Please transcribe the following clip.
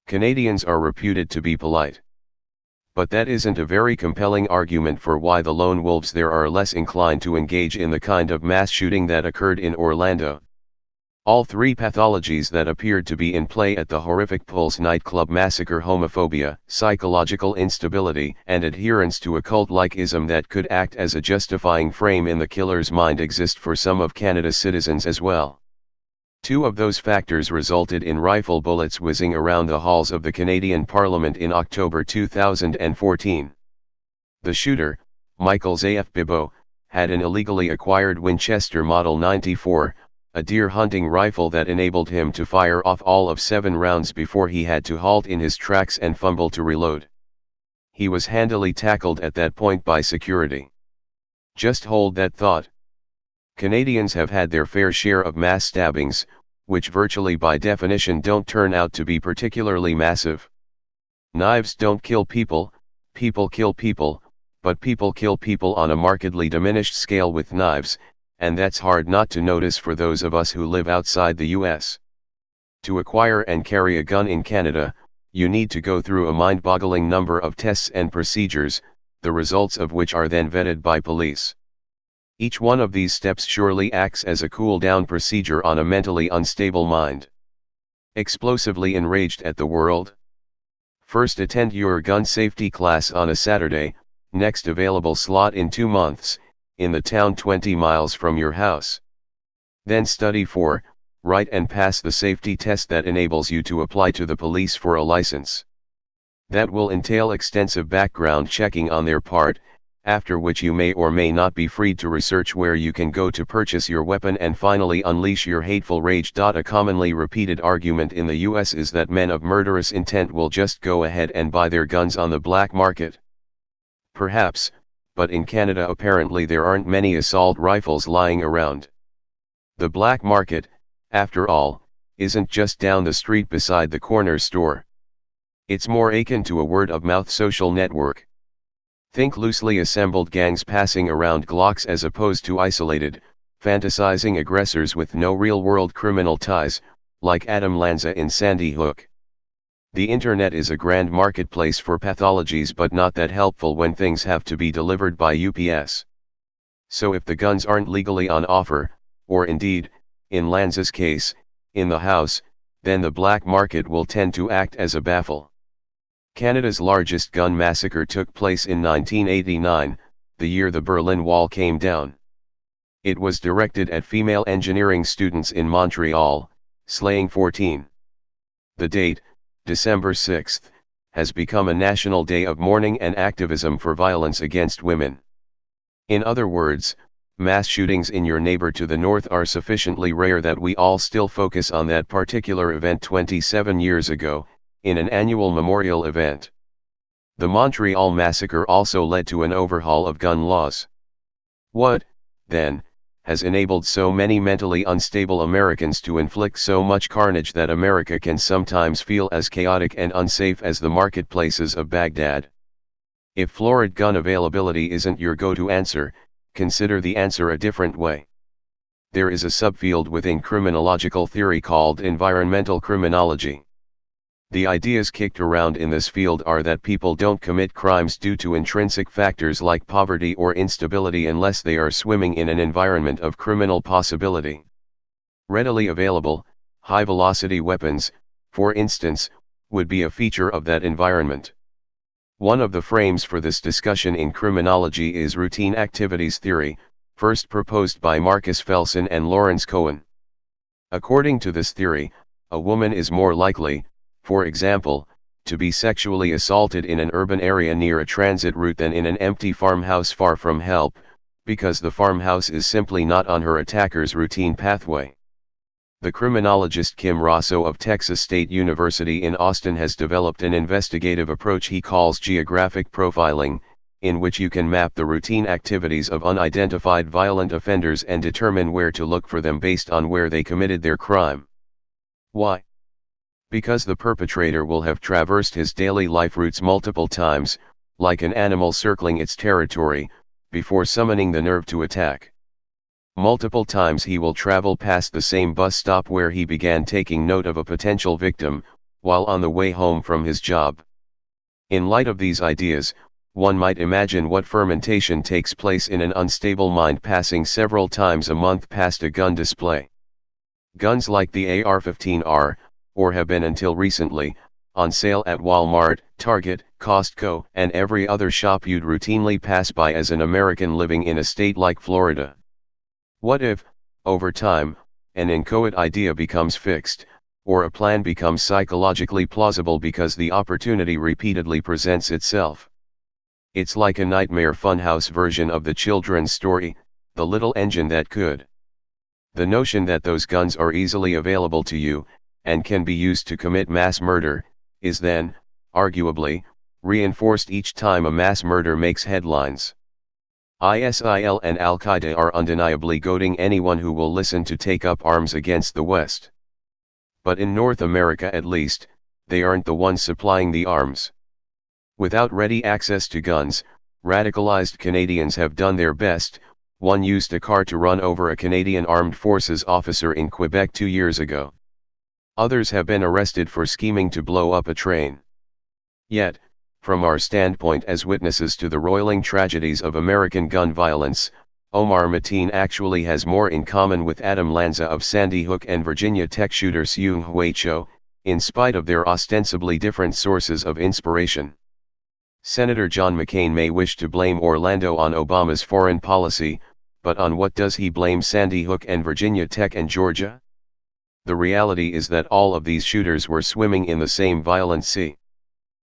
Canadians are reputed to be polite. But that isn't a very compelling argument for why the lone wolves there are less inclined to engage in the kind of mass shooting that occurred in Orlando. All three pathologies that appeared to be in play at the horrific Pulse nightclub massacre, homophobia, psychological instability, and adherence to a cult-like ism that could act as a justifying frame in the killer's mind, exist for some of Canada's citizens as well. Two of those factors resulted in rifle bullets whizzing around the halls of the Canadian Parliament in October 2014. The shooter, Michael-Zahef Bibeau, had an illegally acquired Winchester Model 94, a deer hunting rifle that enabled him to fire off all of 7 rounds before he had to halt in his tracks and fumble to reload. He was handily tackled at that point by security. Just hold that thought. Canadians have had their fair share of mass stabbings, which virtually by definition don't turn out to be particularly massive. Knives don't kill people, people kill people, but people kill people on a markedly diminished scale with knives, and that's hard not to notice for those of us who live outside the US. To acquire and carry a gun in Canada, you need to go through a mind-boggling number of tests and procedures, the results of which are then vetted by police. Each one of these steps surely acts as a cool-down procedure on a mentally unstable mind. Explosively enraged at the world? First attend your gun safety class on a Saturday, next available slot in 2 months, in the town 20 miles from your house. Then study for, write and pass the safety test that enables you to apply to the police for a license. That will entail extensive background checking on their part, after which you may or may not be freed to research where you can go to purchase your weapon and finally unleash your hateful rage. A commonly repeated argument in the US is that men of murderous intent will just go ahead and buy their guns on the black market. Perhaps, but in Canada apparently there aren't many assault rifles lying around. The black market, after all, isn't just down the street beside the corner store. It's more akin to a word-of-mouth social network. Think loosely assembled gangs passing around Glocks as opposed to isolated, fantasizing aggressors with no real-world criminal ties, like Adam Lanza in Sandy Hook. The internet is a grand marketplace for pathologies, but not that helpful when things have to be delivered by UPS. So if the guns aren't legally on offer, or indeed, in Lanza's case, in the house, then the black market will tend to act as a baffle. Canada's largest gun massacre took place in 1989, the year the Berlin Wall came down. It was directed at female engineering students in Montreal, slaying 14. The date, December 6, has become a national day of mourning and activism for violence against women. In other words, mass shootings in your neighbor to the north are sufficiently rare that we all still focus on that particular event 27 years ago, in an annual memorial event. The Montreal massacre also led to an overhaul of gun laws. What, then, has enabled so many mentally unstable Americans to inflict so much carnage that America can sometimes feel as chaotic and unsafe as the marketplaces of Baghdad? If florid gun availability isn't your go-to answer, consider the answer a different way. There is a subfield within criminological theory called environmental criminology. The ideas kicked around in this field are that people don't commit crimes due to intrinsic factors like poverty or instability unless they are swimming in an environment of criminal possibility. Readily available, high-velocity weapons, for instance, would be a feature of that environment. One of the frames for this discussion in criminology is routine activities theory, first proposed by Marcus Felsen and Lawrence Cohen. According to this theory, a woman is more likely, for example, to be sexually assaulted in an urban area near a transit route than in an empty farmhouse far from help, because the farmhouse is simply not on her attacker's routine pathway. The criminologist Kim Rosso of Texas State University in Austin has developed an investigative approach he calls geographic profiling, in which you can map the routine activities of unidentified violent offenders and determine where to look for them based on where they committed their crime. Why? Because the perpetrator will have traversed his daily life routes multiple times, like an animal circling its territory, before summoning the nerve to attack. Multiple times he will travel past the same bus stop where he began taking note of a potential victim, while on the way home from his job. In light of these ideas, one might imagine what fermentation takes place in an unstable mind passing several times a month past a gun display. Guns like the AR-15 are, or have been until recently, on sale at Walmart, Target, Costco, and every other shop you'd routinely pass by as an American living in a state like Florida. What if, over time, an inchoate idea becomes fixed, or a plan becomes psychologically plausible because the opportunity repeatedly presents itself? It's like a nightmare funhouse version of the children's story, The Little Engine That Could. The notion that those guns are easily available to you, and can be used to commit mass murder, is then, arguably, reinforced each time a mass murder makes headlines. ISIL and Al-Qaeda are undeniably goading anyone who will listen to take up arms against the West. But in North America at least, they aren't the ones supplying the arms. Without ready access to guns, radicalized Canadians have done their best. One used a car to run over a Canadian Armed Forces officer in Quebec 2 years ago. Others have been arrested for scheming to blow up a train. Yet, from our standpoint as witnesses to the roiling tragedies of American gun violence, Omar Mateen actually has more in common with Adam Lanza of Sandy Hook and Virginia Tech shooter Seung Hui Cho, in spite of their ostensibly different sources of inspiration. Senator John McCain may wish to blame Orlando on Obama's foreign policy, but on what does he blame Sandy Hook and Virginia Tech and Georgia? The reality is that all of these shooters were swimming in the same violent sea.